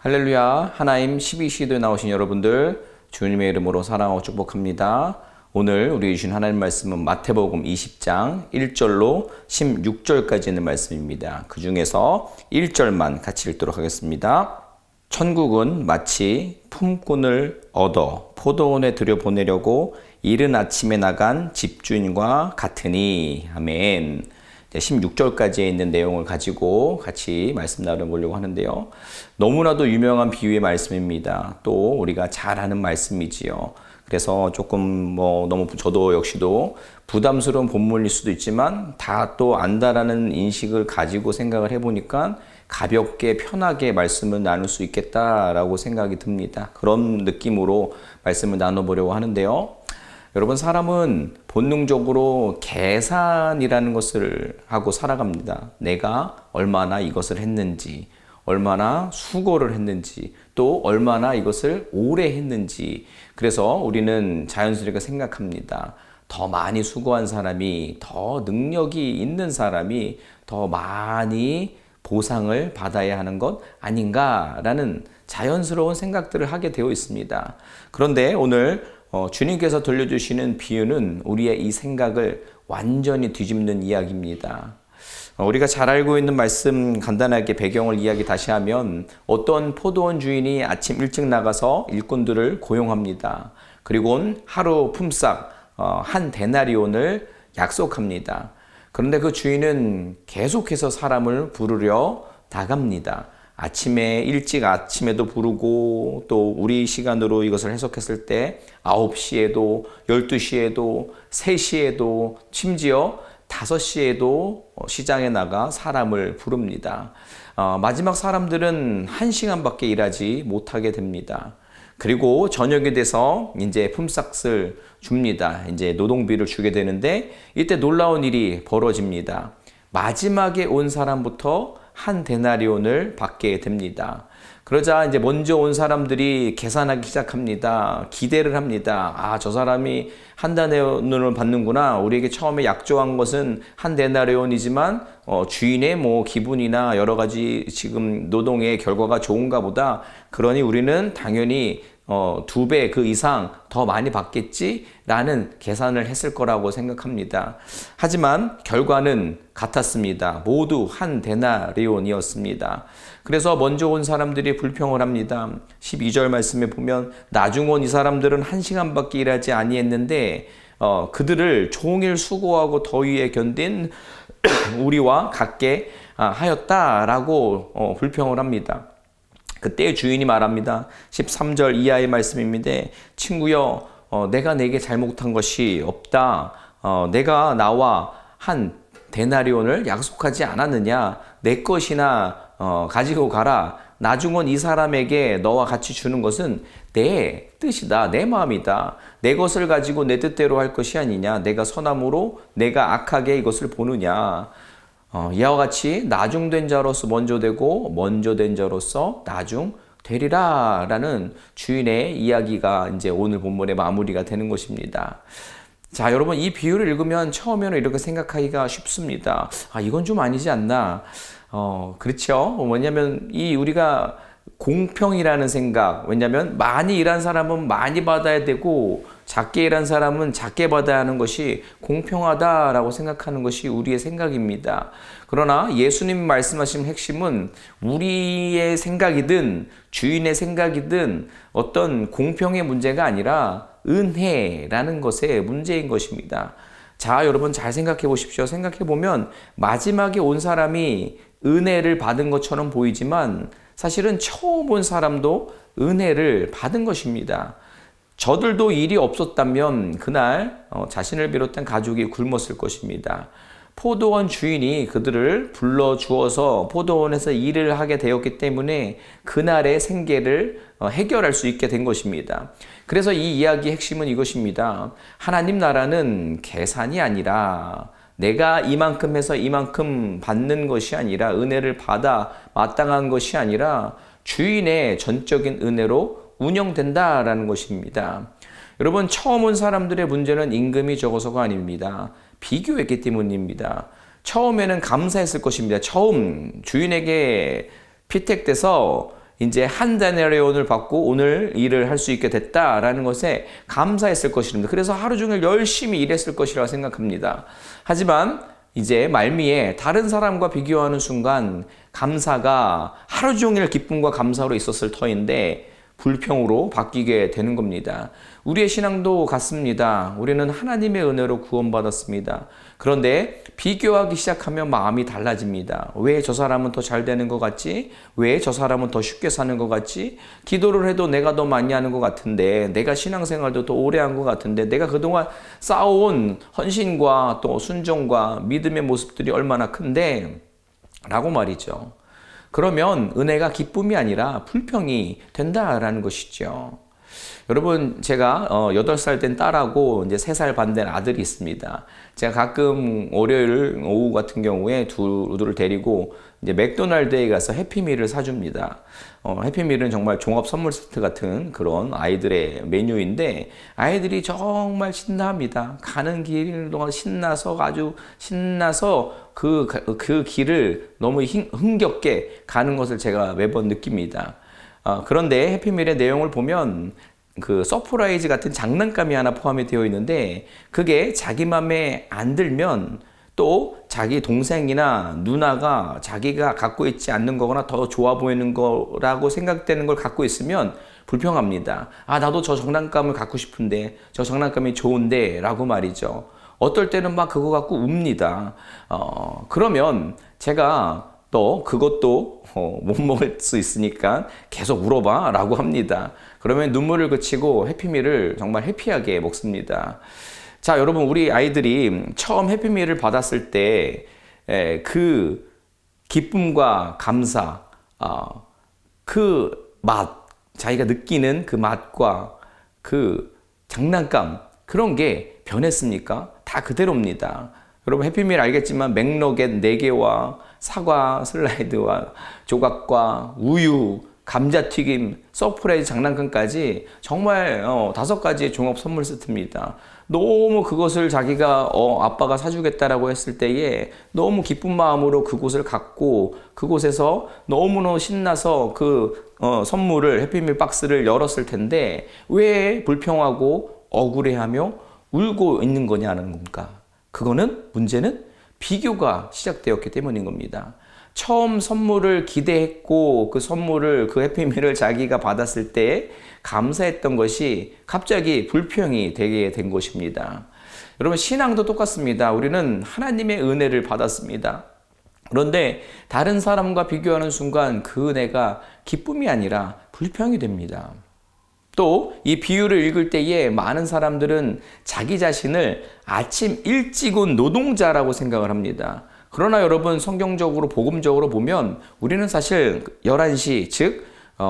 할렐루야. 하나님 12시도에 나오신 여러분들 주님의 이름으로 사랑하고 축복합니다. 오늘 우리 주신 하나님 말씀은 마태복음 20장 1절로 16절까지 있는 말씀입니다. 그 중에서 1절만 같이 읽도록 하겠습니다. 천국은 마치 품꾼을 얻어 포도원에 들여보내려고 이른 아침에 나간 집주인과 같으니. 아멘. 16절까지에 있는 내용을 가지고 같이 말씀 나눠보려고 하는데요. 너무나도 유명한 비유의 말씀입니다. 또 우리가 잘 아는 말씀이지요. 그래서 조금 너무 저도 역시도 부담스러운 본문일 수도 있지만 다 또 안다라는 인식을 가지고 생각을 해보니까 가볍게 편하게 말씀을 나눌 수 있겠다라고 생각이 듭니다. 그런 느낌으로 말씀을 나눠보려고 하는데요. 여러분, 사람은 본능적으로 계산이라는 것을 하고 살아갑니다. 내가 얼마나 이것을 했는지, 얼마나 수고를 했는지, 또 얼마나 이것을 오래 했는지. 그래서 우리는 자연스럽게 생각합니다. 더 많이 수고한 사람이, 더 능력이 있는 사람이 더 많이 보상을 받아야 하는 것 아닌가라는 자연스러운 생각들을 하게 되어 있습니다. 그런데 오늘 주님께서 들려주시는 비유는 우리의 이 생각을 완전히 뒤집는 이야기입니다. 우리가 잘 알고 있는 말씀 간단하게 배경을 이야기 다시 하면 어떤 포도원 주인이 아침 일찍 나가서 일꾼들을 고용합니다. 그리고는 하루 품삯 한 데나리온을 약속합니다. 그런데 그 주인은 계속해서 사람을 부르려 나갑니다. 아침에도 부르고 또 우리 시간으로 이것을 해석했을 때 9시에도 12시에도 3시에도 심지어 5시에도 시장에 나가 사람을 부릅니다. 마지막 사람들은 1시간밖에 일하지 못하게 됩니다. 그리고 저녁이 돼서 이제 품삯을 줍니다. 이제 노동비를 주게 되는데 이때 놀라운 일이 벌어집니다. 마지막에 온 사람부터 한 데나리온을 받게 됩니다. 그러자 이제 먼저 온 사람들이 계산하기 시작합니다. 기대를 합니다. 저 사람이 한 데나리온을 받는구나. 우리에게 처음에 약조한 것은 한 데나리온이지만 주인의 기분이나 여러 가지 지금 노동의 결과가 좋은가 보다. 그러니 우리는 당연히 2배 그 이상 더 많이 받겠지라는 계산을 했을 거라고 생각합니다. 하지만 결과는 같았습니다. 모두 한 데나리온이었습니다. 그래서 먼저 온 사람들이 불평을 합니다. 12절 말씀에 보면 나중 온 이 사람들은 1시간밖에 일하지 아니했는데 그들을 종일 수고하고 더위에 견딘 우리와 같게 하였다라고 불평을 합니다. 그때 주인이 말합니다. 13절 이하의 말씀입니다. 친구여, 내가 내게 잘못한 것이 없다. 내가 나와 한 데나리온을 약속하지 않았느냐? 내 것이나 가지고 가라. 나중 온 이 사람에게 너와 같이 주는 것은 내 뜻이다. 내 마음이다. 내 것을 가지고 내 뜻대로 할 것이 아니냐? 내가 선함으로 내가 악하게 이것을 보느냐? 이와 같이 나중된 자로서 먼저 되고 먼저 된 자로서 나중 되리라 라는 주인의 이야기가 이제 오늘 본문의 마무리가 되는 것입니다. 자, 여러분, 이 비유를 읽으면 처음에는 이렇게 생각하기가 쉽습니다. 이건 좀 아니지 않나? 그렇죠. 뭐냐면 우리가 공평이라는 생각, 왜냐하면 많이 일한 사람은 많이 받아야 되고 작게 일한 사람은 작게 받아야 하는 것이 공평하다라고 생각하는 것이 우리의 생각입니다. 그러나 예수님 말씀하신 핵심은 우리의 생각이든 주인의 생각이든 어떤 공평의 문제가 아니라 은혜라는 것의 문제인 것입니다. 자, 여러분 잘 생각해 보십시오. 생각해 보면 마지막에 온 사람이 은혜를 받은 것처럼 보이지만 사실은 처음 온 사람도 은혜를 받은 것입니다. 저들도 일이 없었다면 그날 자신을 비롯한 가족이 굶었을 것입니다. 포도원 주인이 그들을 불러주어서 포도원에서 일을 하게 되었기 때문에 그날의 생계를 해결할 수 있게 된 것입니다. 그래서 이 이야기의 핵심은 이것입니다. 하나님 나라는 계산이 아니라 내가 이만큼 해서 이만큼 받는 것이 아니라 은혜를 받아 마땅한 것이 아니라 주인의 전적인 은혜로 운영된다라는 것입니다. 여러분, 처음 온 사람들의 문제는 임금이 적어서가 아닙니다. 비교했기 때문입니다. 처음에는 감사했을 것입니다. 처음 주인에게 피택돼서 이제 한 데나리온을 받고 오늘 일을 할 수 있게 됐다라는 것에 감사했을 것입니다. 그래서 하루 종일 열심히 일했을 것이라고 생각합니다. 하지만 이제 말미에 다른 사람과 비교하는 순간 감사가 하루 종일 기쁨과 감사로 있었을 터인데 불평으로 바뀌게 되는 겁니다. 우리의 신앙도 같습니다. 우리는 하나님의 은혜로 구원받았습니다. 그런데 비교하기 시작하면 마음이 달라집니다. 왜 저 사람은 더 잘 되는 것 같지? 왜 저 사람은 더 쉽게 사는 것 같지? 기도를 해도 내가 더 많이 하는 것 같은데, 내가 신앙생활도 더 오래 한 것 같은데, 내가 그동안 쌓아온 헌신과 또 순종과 믿음의 모습들이 얼마나 큰데? 라고 말이죠. 그러면 은혜가 기쁨이 아니라 불평이 된다라는 것이죠. 여러분, 제가 8살 된 딸하고 이제 3살 반 된 아들이 있습니다. 제가 가끔 월요일 오후 같은 경우에 둘을 데리고 이제 맥도날드에 가서 해피밀을 사줍니다. 해피밀은 정말 종합 선물 세트 같은 그런 아이들의 메뉴인데 아이들이 정말 신나합니다. 가는 길 동안 아주 신나서 그 길을 너무 흥겹게 가는 것을 제가 매번 느낍니다. 그런데 해피밀의 내용을 보면 그 서프라이즈 같은 장난감이 하나 포함이 되어 있는데 그게 자기 맘에 안 들면 또 자기 동생이나 누나가 자기가 갖고 있지 않는 거거나 더 좋아 보이는 거라고 생각되는 걸 갖고 있으면 불평합니다. 나도 저 장난감을 갖고 싶은데 저 장난감이 좋은데 라고 말이죠. 어떨 때는 막 그거 갖고 웁니다. 그러면 제가 또 그것도 못 먹을 수 있으니까 계속 울어봐 라고 합니다. 그러면 눈물을 그치고 해피밀을 정말 해피하게 먹습니다. 자, 여러분, 우리 아이들이 처음 해피밀을 받았을 때 그 기쁨과 감사, 그 맛, 자기가 느끼는 그 맛과 그 장난감, 그런 게 변했습니까? 다 그대로입니다. 여러분, 해피밀 알겠지만 맥너겟 4개와 사과 슬라이드와 조각과 우유, 감자튀김, 서프라이즈 장난감까지 정말 5가지의 종합 선물 세트입니다. 너무 그것을 자기가 아빠가 사주겠다라고 했을 때에 너무 기쁜 마음으로 그곳을 갔고 그곳에서 너무너무 신나서 그 선물을 해피밀 박스를 열었을 텐데 왜 불평하고 억울해하며 울고 있는 거냐는 겁니까? 문제는 비교가 시작되었기 때문인 겁니다. 처음 선물을 기대했고 그 해피밀을 자기가 받았을 때 감사했던 것이 갑자기 불평이 되게 된 것입니다. 여러분, 신앙도 똑같습니다. 우리는 하나님의 은혜를 받았습니다. 그런데 다른 사람과 비교하는 순간 그 은혜가 기쁨이 아니라 불평이 됩니다. 또 이 비유를 읽을 때에 많은 사람들은 자기 자신을 아침 일찍 온 노동자라고 생각을 합니다. 그러나 여러분, 성경적으로 복음적으로 보면 우리는 사실 11시, 즉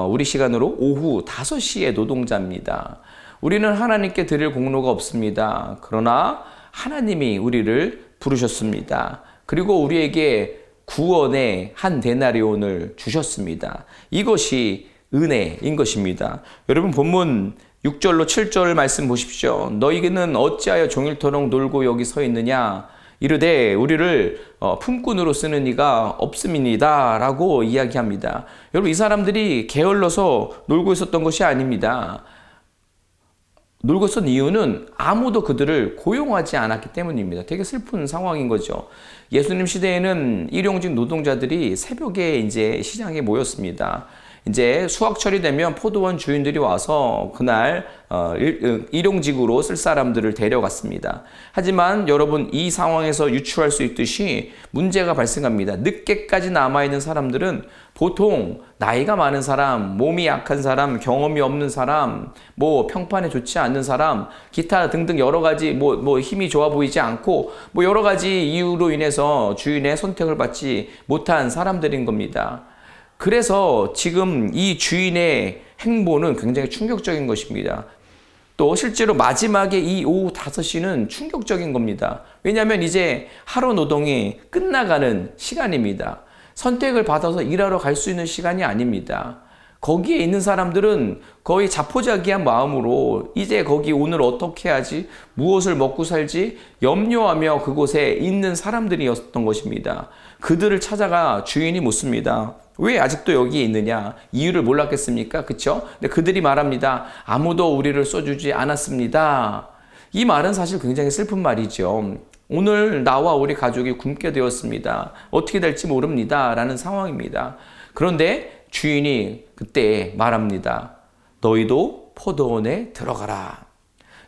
우리 시간으로 오후 5시의 노동자입니다. 우리는 하나님께 드릴 공로가 없습니다. 그러나 하나님이 우리를 부르셨습니다. 그리고 우리에게 구원의 한 데나리온을 주셨습니다. 이것이 은혜인 것입니다. 여러분, 본문 6절로 7절 말씀 보십시오. 너희는 어찌하여 종일토록 놀고 여기 서 있느냐? 이르되 우리를 품꾼으로 쓰는 이가 없음이니이다 라고 이야기합니다. 여러분, 이 사람들이 게을러서 놀고 있었던 것이 아닙니다. 놀고 있었던 이유는 아무도 그들을 고용하지 않았기 때문입니다. 되게 슬픈 상황인 거죠. 예수님 시대에는 일용직 노동자들이 새벽에 이제 시장에 모였습니다. 이제 수확철이 되면 포도원 주인들이 와서 그날 일용직으로 쓸 사람들을 데려갔습니다. 하지만 여러분, 이 상황에서 유추할 수 있듯이 문제가 발생합니다. 늦게까지 남아있는 사람들은 보통 나이가 많은 사람, 몸이 약한 사람, 경험이 없는 사람, 평판에 좋지 않는 사람, 기타 등등 여러 가지 힘이 좋아 보이지 않고 여러 가지 이유로 인해서 주인의 선택을 받지 못한 사람들인 겁니다. 그래서 지금 이 주인의 행보는 굉장히 충격적인 것입니다. 또 실제로 마지막에 이 오후 5시는 충격적인 겁니다. 왜냐하면 이제 하루 노동이 끝나가는 시간입니다. 선택을 받아서 일하러 갈 수 있는 시간이 아닙니다. 거기에 있는 사람들은 거의 자포자기한 마음으로 이제 거기 오늘 어떻게 하지? 무엇을 먹고 살지? 염려하며 그곳에 있는 사람들이었던 것입니다. 그들을 찾아가 주인이 묻습니다. 왜 아직도 여기에 있느냐? 이유를 몰랐겠습니까? 그쵸? 근데 그들이 말합니다. 아무도 우리를 써주지 않았습니다. 이 말은 사실 굉장히 슬픈 말이죠. 오늘 나와 우리 가족이 굶게 되었습니다. 어떻게 될지 모릅니다. 라는 상황입니다. 그런데 주인이 그때 말합니다. 너희도 포도원에 들어가라.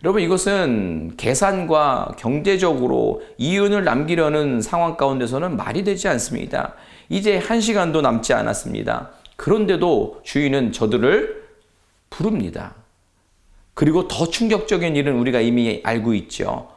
여러분, 이것은 계산과 경제적으로 이윤을 남기려는 상황 가운데서는 말이 되지 않습니다. 이제 1시간도 남지 않았습니다. 그런데도 주인은 저들을 부릅니다. 그리고 더 충격적인 일은 우리가 이미 알고 있죠.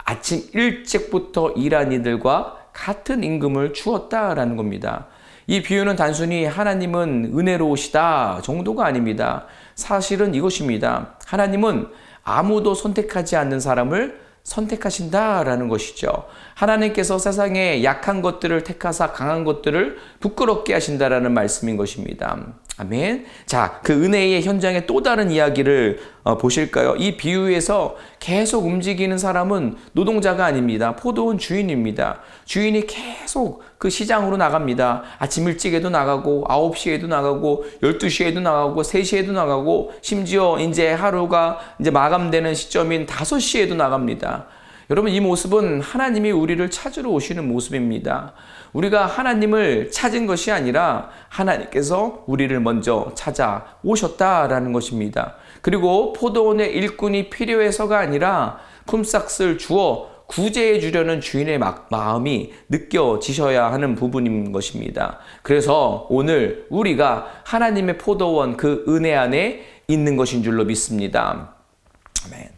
아침 일찍부터 일한 이들과 같은 임금을 주었다라는 겁니다. 이 비유는 단순히 하나님은 은혜로우시다 정도가 아닙니다. 사실은 이것입니다. 하나님은 아무도 선택하지 않는 사람을 선택하신다라는 것이죠. 하나님께서 세상에 약한 것들을 택하사 강한 것들을 부끄럽게 하신다라는 말씀인 것입니다. 아멘. 자, 그 은혜의 현장의 또 다른 이야기를 보실까요? 이 비유에서 계속 움직이는 사람은 노동자가 아닙니다. 포도원 주인입니다. 주인이 계속 그 시장으로 나갑니다. 아침 일찍에도 나가고 9시에도 나가고 12시에도 나가고 3시에도 나가고 심지어 이제 하루가 이제 마감되는 시점인 5시에도 나갑니다. 여러분, 이 모습은 하나님이 우리를 찾으러 오시는 모습입니다. 우리가 하나님을 찾은 것이 아니라 하나님께서 우리를 먼저 찾아오셨다라는 것입니다. 그리고 포도원의 일꾼이 필요해서가 아니라 품삯을 주어 구제해 주려는 주인의 마음이 느껴지셔야 하는 부분인 것입니다. 그래서 오늘 우리가 하나님의 포도원 그 은혜 안에 있는 것인 줄로 믿습니다. 아멘.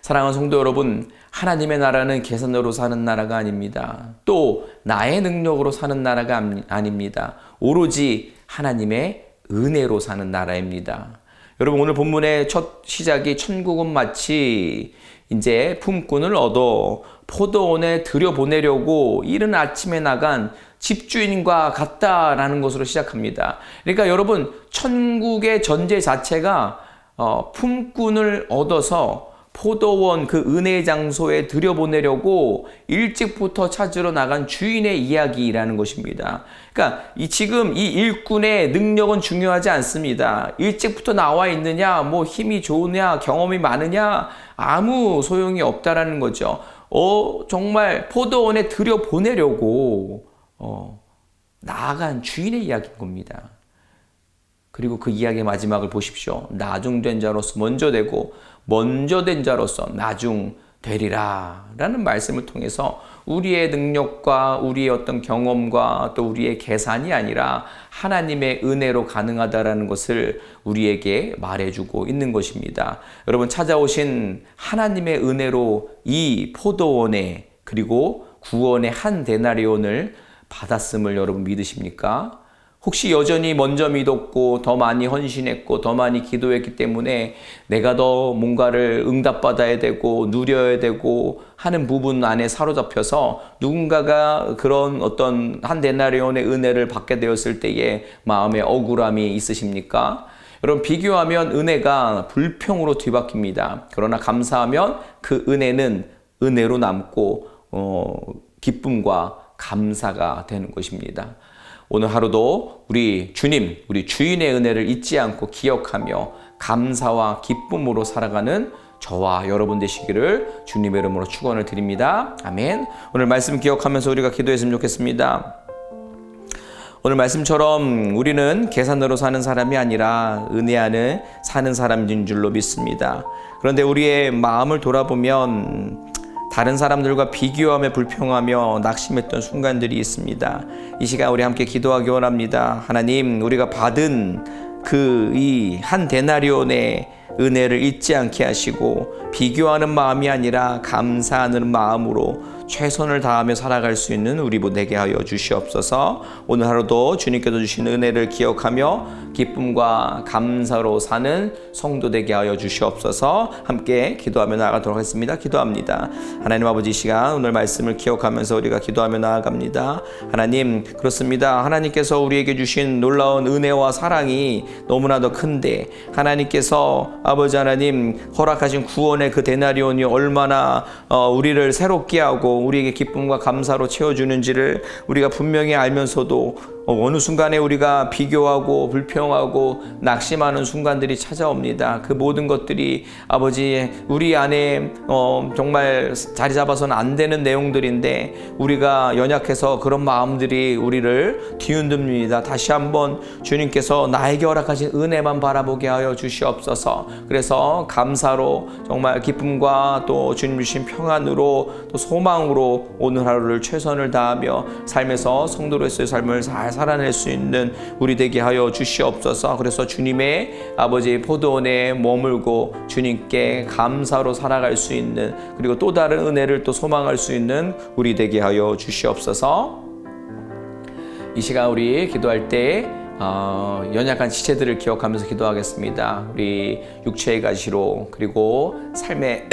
사랑하는 성도 여러분, 하나님의 나라는 계산으로 사는 나라가 아닙니다. 또 나의 능력으로 사는 나라가 아닙니다. 오로지 하나님의 은혜로 사는 나라입니다. 여러분, 오늘 본문의 첫 시작이 천국은 마치 이제 품꾼을 얻어 포도원에 들여보내려고 이른 아침에 나간 집주인과 같다라는 것으로 시작합니다. 그러니까 여러분, 천국의 전제 자체가 품꾼을 얻어서 포도원 그 은혜의 장소에 들여보내려고 일찍부터 찾으러 나간 주인의 이야기라는 것입니다. 그러니까 지금 이 일꾼의 능력은 중요하지 않습니다. 일찍부터 나와 있느냐, 뭐 힘이 좋으냐, 경험이 많으냐, 아무 소용이 없다라는 거죠. 정말 포도원에 들여보내려고 나아간 주인의 이야기인 겁니다. 그리고 그 이야기의 마지막을 보십시오. 나중된 자로서 먼저 되고 먼저 된 자로서 나중 되리라 라는 말씀을 통해서 우리의 능력과 우리의 어떤 경험과 또 우리의 계산이 아니라 하나님의 은혜로 가능하다라는 것을 우리에게 말해주고 있는 것입니다. 여러분, 찾아오신 하나님의 은혜로 이 포도원에 그리고 구원의 한 데나리온을 받았음을 여러분 믿으십니까? 혹시 여전히 먼저 믿었고 더 많이 헌신했고 더 많이 기도했기 때문에 내가 더 뭔가를 응답받아야 되고 누려야 되고 하는 부분 안에 사로잡혀서 누군가가 그런 어떤 한 데나리온의 은혜를 받게 되었을 때에 마음에 억울함이 있으십니까? 여러분, 비교하면 은혜가 불평으로 뒤바뀝니다. 그러나 감사하면 그 은혜는 은혜로 남고 기쁨과 감사가 되는 것입니다. 오늘 하루도 우리 주님, 우리 주인의 은혜를 잊지 않고 기억하며 감사와 기쁨으로 살아가는 저와 여러분 되시기를 주님의 이름으로 축원을 드립니다. 아멘. 오늘 말씀 기억하면서 우리가 기도했으면 좋겠습니다. 오늘 말씀처럼 우리는 계산으로 사는 사람이 아니라 은혜 안에 사는 사람인 줄로 믿습니다. 그런데 우리의 마음을 돌아보면 다른 사람들과 비교하며 불평하며 낙심했던 순간들이 있습니다. 이 시간 우리 함께 기도하기 원합니다. 하나님, 우리가 받은 그 이 한 데나리온의 은혜를 잊지 않게 하시고 비교하는 마음이 아니라 감사하는 마음으로 최선을 다하며 살아갈 수 있는 우리 되게 하여 주시옵소서. 오늘 하루도 주님께서 주신 은혜를 기억하며 기쁨과 감사로 사는 성도 되게 하여 주시옵소서. 함께 기도하며 나아가도록 하겠습니다. 기도합니다. 하나님 아버지, 이 시간 오늘 말씀을 기억하면서 우리가 기도하며 나아갑니다. 하나님, 그렇습니다. 하나님께서 우리에게 주신 놀라운 은혜와 사랑이 너무나도 큰데, 하나님께서 아버지 하나님 허락하신 구원의 그 데나리온이 얼마나 우리를 새롭게 하고 우리에게 기쁨과 감사로 채워주는지를 우리가 분명히 알면서도 어느 순간에 우리가 비교하고 불평하고 낙심하는 순간들이 찾아옵니다. 그 모든 것들이 아버지 우리 안에 정말 자리 잡아서는 안 되는 내용들인데 우리가 연약해서 그런 마음들이 우리를 뒤흔듭니다. 다시 한번 주님께서 나에게 허락하신 은혜만 바라보게 하여 주시옵소서. 그래서 감사로 정말 기쁨과 또 주님 주신 평안으로 또 소망으로 오늘 하루를 최선을 다하며 삶에서 성도로서의 삶을 잘 살아낼 수 있는 우리 되게 하여 주시옵소서. 그래서 주님의 아버지 포도원에 머물고 주님께 감사로 살아갈 수 있는, 그리고 또 다른 은혜를 또 소망할 수 있는 우리 되게 하여 주시옵소서. 이 시간 우리 기도할 때 연약한 지체들을 기억하면서 기도하겠습니다. 우리 육체의 가시로, 그리고 삶의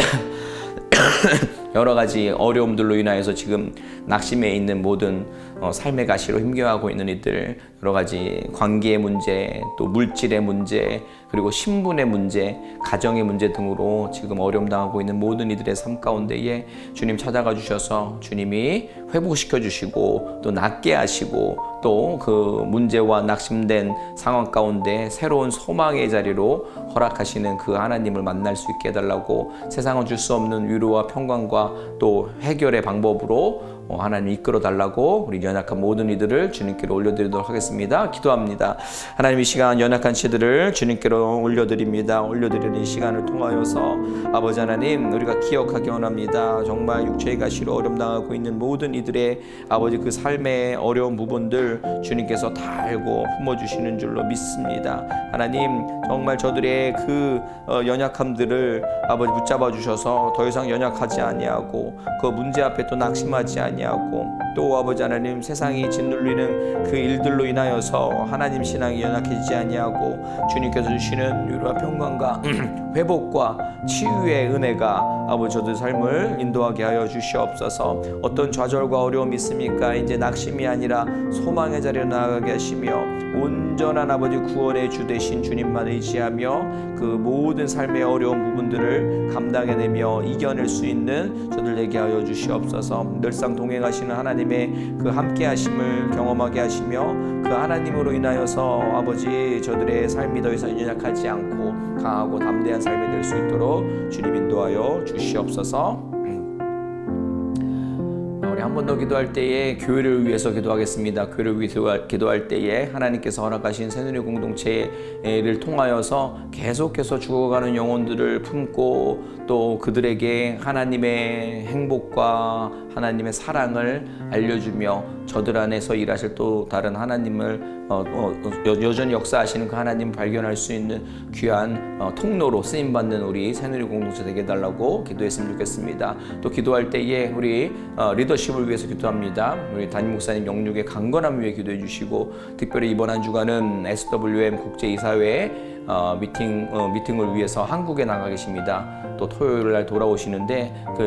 여러 가지 어려움들로 인하여서 지금 낙심해 있는 모든 삶의 가시로 힘겨워하고 있는 이들, 여러 가지 관계의 문제, 또 물질의 문제, 그리고 신분의 문제, 가정의 문제 등으로 지금 어려움 당하고 있는 모든 이들의 삶 가운데에 주님 찾아가 주셔서 주님이 회복시켜 주시고 또 낫게 하시고 또 그 문제와 낙심된 상황 가운데 새로운 소망의 자리로 허락하시는 그 하나님을 만날 수 있게 해달라고, 세상은 줄 수 없는 위로와 평강과 또 해결의 방법으로 하나님 이끌어 달라고 우리 연약한 모든 이들을 주님께로 올려드리도록 하겠습니다. 기도합니다. 하나님, 이 시간 연약한 시들을 주님께로 올려드립니다. 올려드리는 이 시간을 통하여서 아버지 하나님, 우리가 기억하기 원합니다. 정말 육체의 가시로 어려움 당하고 있는 모든 이들의 아버지 그 삶의 어려운 부분들 주님께서 다 알고 품어주시는 줄로 믿습니다. 하나님, 정말 저들의 그 연약함들을 아버지 붙잡아 주셔서 더 이상 연약하지 아니하고 그 문제 앞에 또 낙심하지 아니하고, 또 아버지 하나님 세상이 짓눌리는 그 일들로 인하여서 하나님 신앙이 연약해지지 아니하고 주님께서 주시는 위로와 평강과 회복과 치유의 은혜가 아버지 저들 삶을 인도하게 하여 주시옵소서. 어떤 좌절과 어려움이 있습니까? 이제 낙심이 아니라 소망의 자리로 나아가게 하시며 온전한 아버지 구원의 주 되신 주님만 의지하며 그 모든 삶의 어려운 부분들을 감당해내며 이겨낼 수 있는 저들 되게 하여 주시옵소서. 늘상 동행하시는 하나님의 그 함께 하심을 경험하게 하시며 그 하나님으로 인하여서 아버지 저들의 삶이 더 이상 연약하지 않고 강하고 담대한 삶이 될 수 있도록 주님 인도하여 주시옵소서. 우리 한 번 더 기도할 때에 교회를 위해서 기도하겠습니다. 교회를 위해서 기도할 때에 하나님께서 허락하신 새누리 공동체를 통하여서 계속해서 죽어가는 영혼들을 품고 또 그들에게 하나님의 행복과 하나님의 사랑을 알려주며 저들 안에서 일하실 또 다른 하나님을 여전히 역사하시는 그 하나님을 발견할 수 있는 귀한 통로로 쓰임받는 우리 새누리 공동체 되게 해달라고 기도했으면 좋겠습니다. 또 기도할 때에 우리 리더십을 위해서 기도합니다. 우리 담임 목사님 영육의 강건함 위해 기도해 주시고, 특별히 이번 한 주간은 SWM 국제이사회 미팅을 위해서 한국에 나가 계십니다. 또 토요일 날 돌아오시는데 그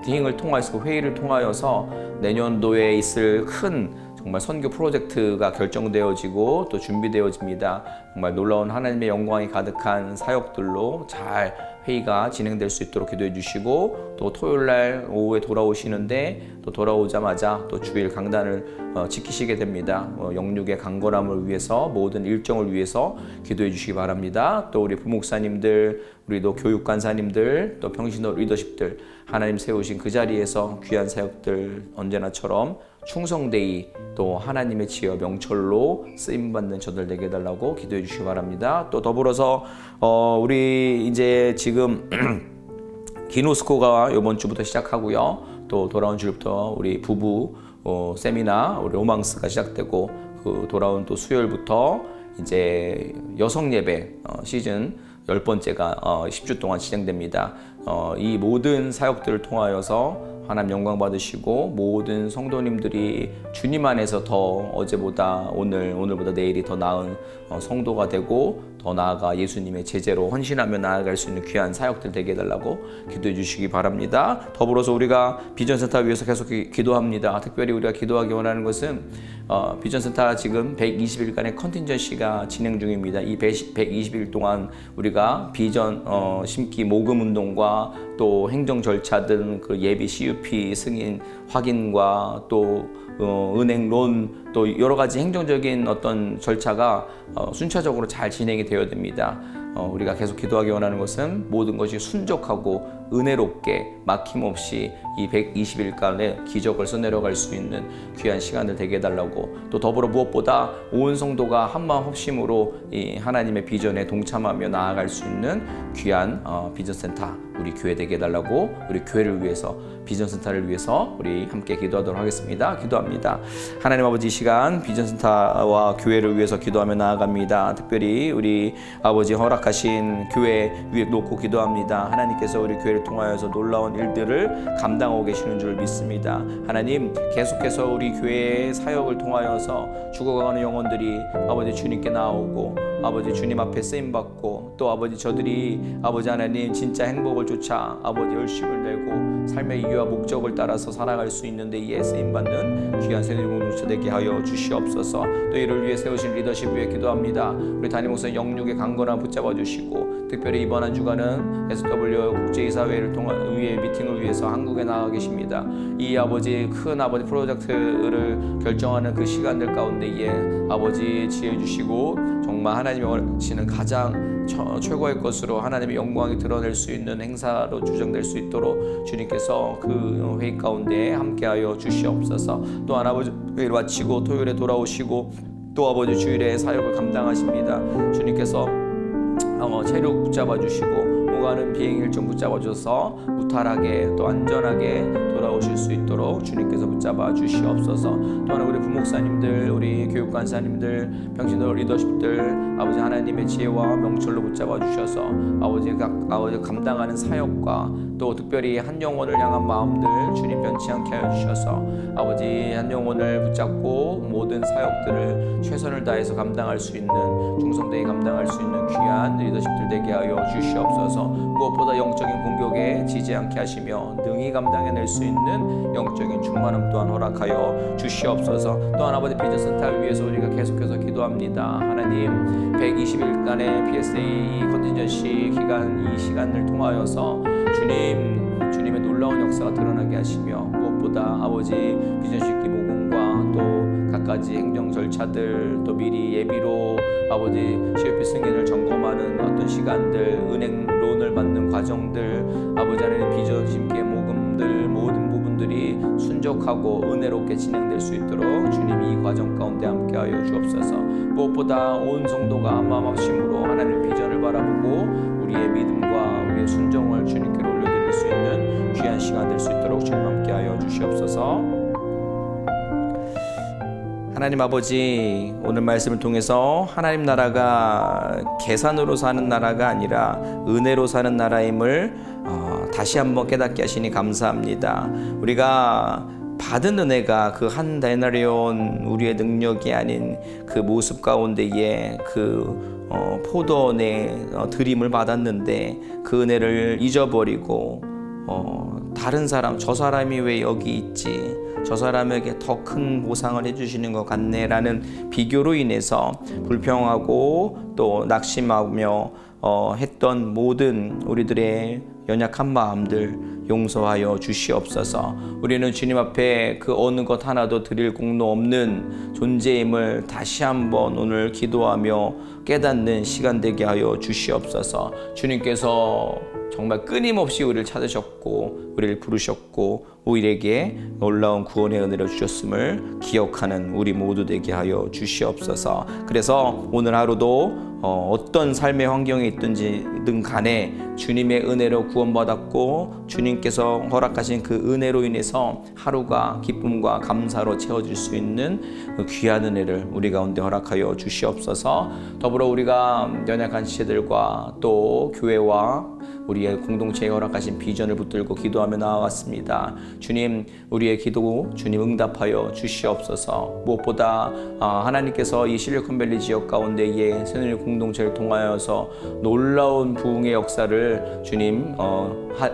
미팅을 통해서, 회의를 통하여서 내년도에 있을 큰 정말 선교 프로젝트가 결정되어지고 또 준비되어집니다. 정말 놀라운 하나님의 영광이 가득한 사역들로 잘 회의가 진행될 수 있도록 기도해 주시고, 또 토요일날 오후에 돌아오시는데 또 돌아오자마자 또 주일 강단을 지키시게 됩니다. 영육의 강건함을 위해서, 모든 일정을 위해서 기도해 주시기 바랍니다. 또 우리 부목사님들, 우리도 교육간사님들, 또 평신도 리더십들, 하나님 세우신 그 자리에서 귀한 사역들 언제나처럼 충성되이 또 하나님의 지어 명철로 쓰임받는 저들 되게 해달라고 기도해 주시기 바랍니다. 또 더불어서 우리 이제 지금 기노스코가 이번 주부터 시작하고요. 또 돌아온 주부터 우리 부부 세미나, 우리 로망스가 시작되고, 그 돌아온 또 수요일부터 이제 여성 예배 시즌 10번째가 10주 동안 진행됩니다. 이 모든 사역들을 통하여서 하나님 영광 받으시고 모든 성도님들이 주님 안에서 더 어제보다 오늘보다 내일이 더 나은 성도가 되고 더 나아가 예수님의 제자로 헌신하며 나아갈 수 있는 귀한 사역들 되게 해달라고 기도해 주시기 바랍니다. 더불어서 우리가 비전센터 위해서 계속 기도합니다. 특별히 우리가 기도하기 원하는 것은 비전센터 지금 120일간의 컨틴전시가 진행 중입니다. 이 120일 동안 우리가 비전 심기 모금 운동과 또 행정 절차 등 그 예비 CUP 승인 확인과 또 은행론 또 여러 가지 행정적인 어떤 절차가 순차적으로 잘 진행이 되어야 됩니다. 우리가 계속 기도하기 원하는 것은 모든 것이 순적하고 은혜롭게 막힘없이 이 120일간의 기적을 써내려갈 수 있는 귀한 시간을 되게 해달라고, 또 더불어 무엇보다 온 성도가 한마음 합심으로 이 하나님의 비전에 동참하며 나아갈 수 있는 귀한 비전센터 우리 교회 되게 해달라고, 우리 교회를 위해서 비전센터를 위해서 우리 함께 기도하도록 하겠습니다. 기도합니다. 하나님 아버지, 이 시간 비전센터와 교회를 위해서 기도하며 나아갑니다. 특별히 우리 아버지 허락하신 교회 위에 놓고 기도합니다. 하나님께서 우리 교회를 통하여서 놀라운 일들을 감당하고 계시는 줄 믿습니다. 하나님, 계속해서 우리 교회의 사역을 통하여서 죽어가는 영혼들이 아버지 주님께 나오고 아버지 주님 앞에 쓰임받고, 또 아버지 저들이 아버지 하나님 진짜 행복을 쫓아 아버지 열심을 내고 삶의 이유와 목적을 따라서 살아갈 수 있는데 이에 쓰임받는 귀한 새누리 공동체 되게 하여 주시옵소서. 또 이를 위해 세우신 리더십 위에 기도합니다. 우리 담임 목사 영육의 강건함 붙잡아 주시고, 특별히 이번 한 주간은 SW 국제이사회를 통한 위해 미팅을 위해서 한국에 나가 계십니다. 이 아버지 큰 아버지 프로젝트를 결정하는 그 시간들 가운데에 아버지 지혜 주시고 정말 하나님이 원하시는 가장 최고의 것으로 하나님의 영광이 드러낼 수 있는 행사로 주정될 수 있도록 주님께서 그 회의 가운데 함께하여 주시옵소서. 또한 아버지 회의를 마치고 토요일에 돌아오시고 또 아버지 주일에 사역을 감당하십니다. 주님께서 체력 붙잡아 주시고 오가는 비행 일정 붙잡아 주셔서 무탈하게 또 안전하게 돌아오실 수 있도록 주님께서 붙잡아 주시옵소서. 또한 우리 부목사님들, 우리 교육관사님들, 평신도 리더십들 아버지 하나님의 지혜와 명철로 붙잡아 주셔서 아버지 감당하는 사역과 또 특별히 한 영혼을 향한 마음들 주님 변치 않게 하여 주셔서 아버지 한 영혼을 붙잡고 모든 사역들을 최선을 다해서 감당할 수 있는, 중성되게 감당할 수 있는 귀한 리더십들 되게 하여 주시옵소서. 무엇보다 영적인 공격에 지지 않게 하시며 능히 감당해낼 수 있는 영적인 충만함 또한 허락하여 주시옵소서. 또한 아버지 비전센터를 위해서 우리가 계속해서 기도합니다. 하나님, 120일간의 BSA 컨틴전시 기간, 이 시간을 통하여서 주님의 놀라운 역사가 드러나게 하시며 무엇보다 아버지 비전시키 모금과 또 갖가지 행정 절차들, 또 미리 예비로 아버지 CFP 승인을 점검하는 어떤 시간들, 은행론을 받는 과정들, 아버지 하나님 비전 심기의 모금들 모든 부분들이 순적하고 은혜롭게 진행될 수 있도록 주님 이 과정 가운데 함께하여 주옵소서. 무엇보다 온 성도가 한마음 합심으로 하나님 비전을 바라보고 우리의 믿음과 우리의 순종을 주님께 올려드릴 수 있는 귀한 시간 될 수 있도록 주님 함께하여 주시옵소서. 하나님 아버지, 오늘 말씀을 통해서 하나님 나라가 계산으로 사는 나라가 아니라 은혜로 사는 나라임을 다시 한번 깨닫게 하시니 감사합니다. 우리가 받은 은혜가 그 한 데나리온 우리의 능력이 아닌 그 모습 가운데에 그 포도원의 드림을 받았는데 그 은혜를 잊어버리고 다른 사람, 저 사람이 왜 여기 있지? 저 사람에게 더 큰 보상을 해주시는 것 같네라는 비교로 인해서 불평하고 또 낙심하며 했던 모든 우리들의 연약한 마음들 용서하여 주시옵소서. 우리는 주님 앞에 그 어느 것 하나도 드릴 공로 없는 존재임을 다시 한번 오늘 기도하며 깨닫는 시간 되게 하여 주시옵소서. 주님께서 정말 끊임없이 우리를 찾으셨고 우리를 부르셨고 우리에게 놀라운 구원의 은혜를 주셨음을 기억하는 우리 모두 되게 하여 주시옵소서. 그래서 오늘 하루도 어떤 삶의 환경에 있든지 간에 주님의 은혜로 구원받았고 주님께서 허락하신 그 은혜로 인해서 하루가 기쁨과 감사로 채워질 수 있는 그 귀한 은혜를 우리 가운데 허락하여 주시옵소서. 더불어 우리가 연약한 지체들과 또 교회와 우리의 공동체에 허락하신 비전을 붙들고 기도하며 나아갔습니다. 주님, 우리의 기도 주님 응답하여 주시옵소서. 무엇보다 하나님께서 이 실리콘밸리 지역 가운데에 새누리 공동체를 통하여서 놀라운 부흥의 역사를 주님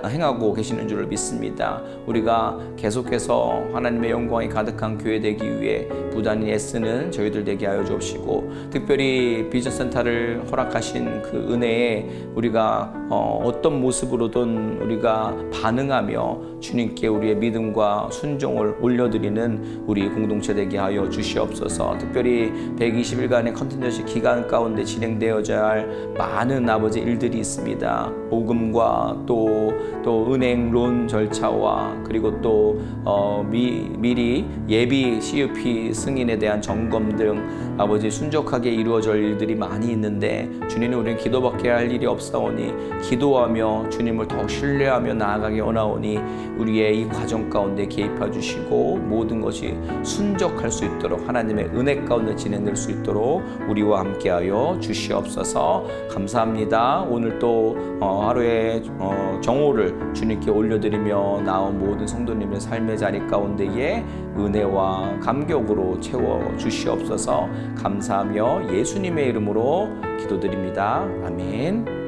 행하고 계시는 줄을 믿습니다. 우리가 계속해서 하나님의 영광이 가득한 교회 되기 위해 부단히 애쓰는 저희들 되게 하여 주옵시고, 특별히 비전센터를 허락하신 그 은혜에 우리가 어떤 모습으로든 우리가 반응하며 주님께 우리의 믿음과 순종을 올려드리는 우리 공동체 되게 하여 주시옵소서. 특별히 120일간의 컨텐츠 기간 가운데 진행되어져야 할 많은 아버지 일들이 있습니다. 복음과 또 은행 론 절차와 그리고 또 미리 예비 CUP 승인에 대한 점검 등 아버지 순적하게 이루어질 일들이 많이 있는데, 주님은 우리는 기도밖에 할 일이 없사오니 기도하며 주님을 더욱 신뢰하며 나아가기 원하오니 우리의 이 과정 가운데 개입해 주시고 모든 것이 순적할 수 있도록 하나님의 은혜 가운데 진행될 수 있도록 우리와 함께하여 주시옵소서. 감사합니다. 오늘 또 하루의 정오를 주님께 올려드리며 나온 모든 성도님의 삶의 자리 가운데에 은혜와 감격으로 채워 주시옵소서. 감사하며 예수님의 이름으로 기도드립니다. 아멘.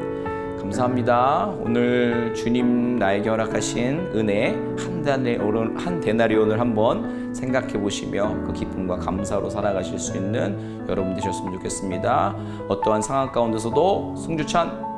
감사합니다. 오늘 주님 나에게 허락하신 은혜 한 데나리온을 한번 생각해 보시며 그 기쁨과 감사로 살아가실 수 있는 여러분 되셨으면 좋겠습니다. 어떠한 상황 가운데서도 승주찬